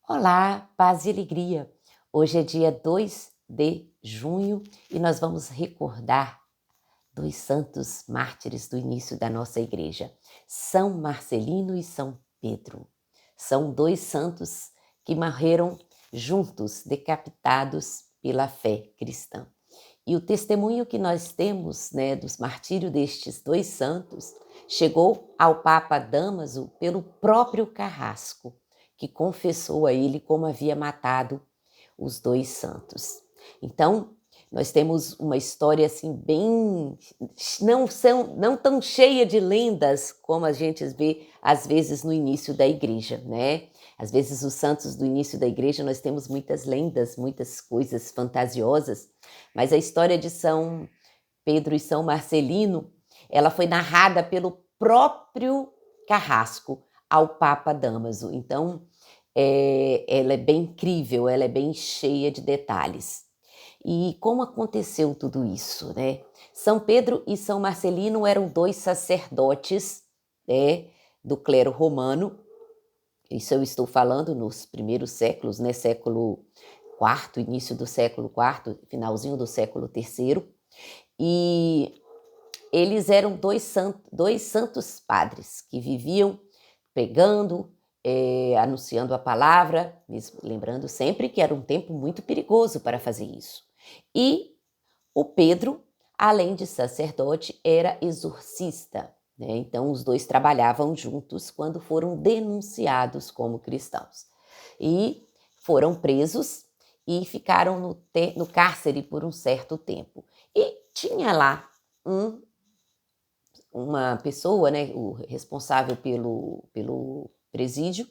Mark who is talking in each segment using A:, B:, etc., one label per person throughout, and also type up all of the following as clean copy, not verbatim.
A: Olá, paz e alegria. Hoje é dia 2 de junho e nós vamos recordar dois santos mártires do início da nossa igreja, São Marcelino e São Pedro. São dois santos que morreram juntos, decapitados pela fé cristã. E o testemunho que nós temos, dos martírios destes dois santos chegou ao Papa Dámaso pelo próprio Carrasco, que confessou a ele como havia matado os dois santos. Então, nós temos uma história assim bem, não tão cheia de lendas como a gente vê às vezes no início da igreja, né? Às vezes os santos do início da igreja nós temos muitas lendas, muitas coisas fantasiosas, mas a história de São Pedro e São Marcelino, ela foi narrada pelo próprio Carrasco ao Papa Dámaso. Então, ela é bem incrível, ela é bem cheia de detalhes. E como aconteceu tudo isso, né? São Pedro e São Marcelino eram dois sacerdotes, né, do clero romano. Isso eu estou falando nos primeiros séculos, né? Século IV, início do século IV, finalzinho do século III. E eles eram dois santos padres que viviam pregando, anunciando a palavra, mesmo lembrando sempre que era um tempo muito perigoso para fazer isso. E o Pedro, além de sacerdote, era exorcista, né? Então os dois trabalhavam juntos quando foram denunciados como cristãos. E foram presos e ficaram no cárcere por um certo tempo. E tinha lá uma pessoa, né, o responsável pelo presídio,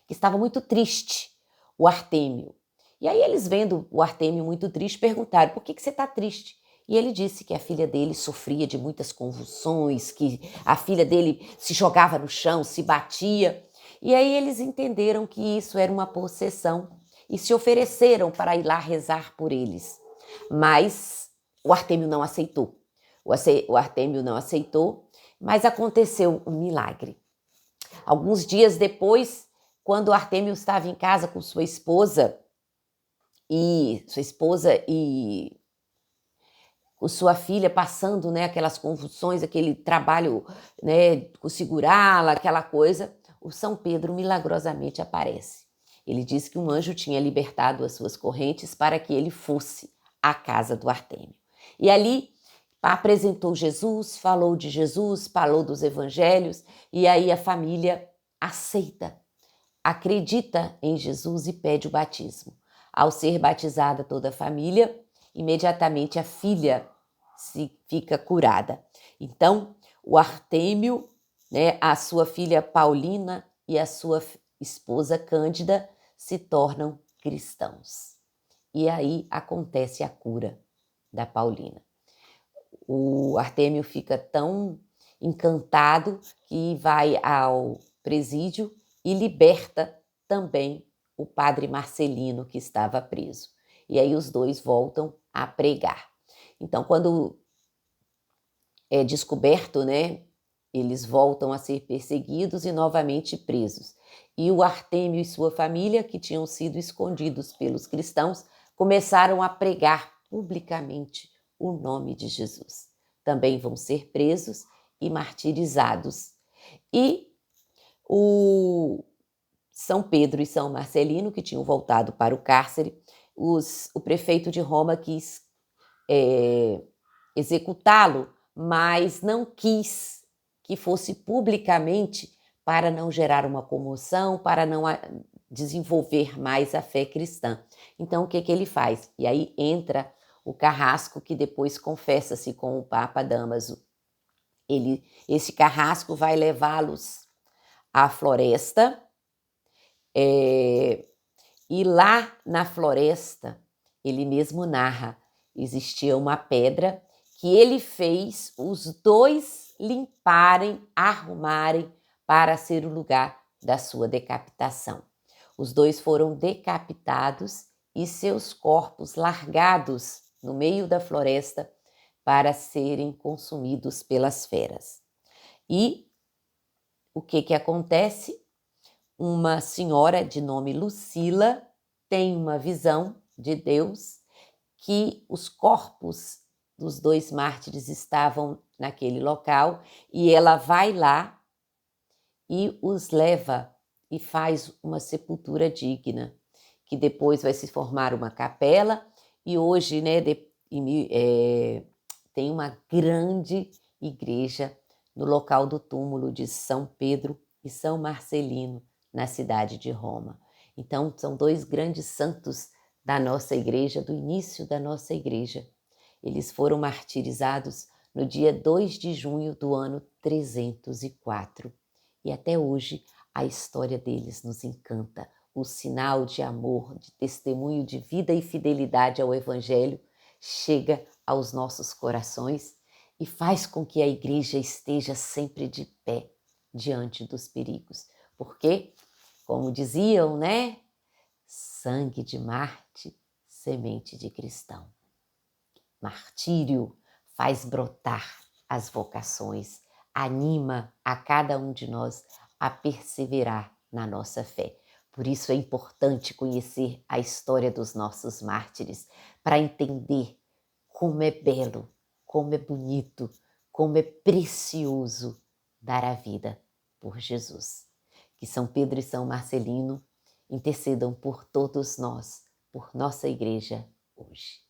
A: que estava muito triste, o Artêmio. E aí eles, vendo o Artêmio muito triste, perguntaram: por que você está triste? E ele disse que a filha dele sofria de muitas convulsões, que a filha dele se jogava no chão, se batia. E aí eles entenderam que isso era uma possessão e se ofereceram para ir lá rezar por eles. Mas o Artêmio não aceitou. O Artêmio não aceitou, mas aconteceu um milagre. Alguns dias depois, quando o Artêmio estava em casa com sua esposa e com sua filha passando, né, aquelas convulsões, aquele trabalho, né, com segurá-la, aquela coisa, o São Pedro milagrosamente aparece. Ele diz que um anjo tinha libertado as suas correntes para que ele fosse à casa do Artêmio. E ali apresentou Jesus, falou de Jesus, falou dos evangelhos, e aí a família aceita, acredita em Jesus e pede o batismo. Ao ser batizada toda a família, imediatamente a filha fica curada. Então, o Artêmio, né, a sua filha Paulina e a sua esposa Cândida se tornam cristãos. E aí acontece a cura da Paulina. O Artêmio fica tão encantado que vai ao presídio e liberta também o padre Marcelino, que estava preso. E aí os dois voltam a pregar. Então, quando é descoberto, né, eles voltam a ser perseguidos e novamente presos. E o Artêmio e sua família, que tinham sido escondidos pelos cristãos, começaram a pregar publicamente o nome de Jesus. Também vão ser presos e martirizados. E o São Pedro e São Marcelino, que tinham voltado para o cárcere, o prefeito de Roma quis executá-lo, mas não quis que fosse publicamente para não gerar uma comoção, para não desenvolver mais a fé cristã. Então, o que ele faz? E aí entra o Carrasco, que depois confessa-se com o Papa Dámaso. Esse Carrasco vai levá-los à floresta, e lá na floresta, ele mesmo narra, existia uma pedra que ele fez os dois limparem, arrumarem para ser o lugar da sua decapitação. Os dois foram decapitados e seus corpos largados no meio da floresta para serem consumidos pelas feras. E o que acontece? uma senhora de nome Lucila tem uma visão de Deus que os corpos dos 2 mártires estavam naquele local e ela vai lá e os leva e faz uma sepultura digna, que depois vai se formar uma capela e hoje, né, tem uma grande igreja no local do túmulo de São Pedro e São Marcelino, na cidade de Roma. Então, são 2 grandes santos da nossa igreja, do início da nossa igreja. Eles foram martirizados no dia 2 de junho do ano 304. E até hoje a história deles nos encanta, o sinal de amor, de testemunho de vida e fidelidade ao Evangelho chega aos nossos corações e faz com que a igreja esteja sempre de pé diante dos perigos. Porque, como diziam, né? Sangue de Marte, semente de cristão. Martírio faz brotar as vocações, anima a cada um de nós a perseverar na nossa fé. Por isso é importante conhecer a história dos nossos mártires, para entender como é belo, como é bonito, como é precioso dar a vida por Jesus. Que São Pedro e São Marcelino intercedam por todos nós, por nossa igreja hoje.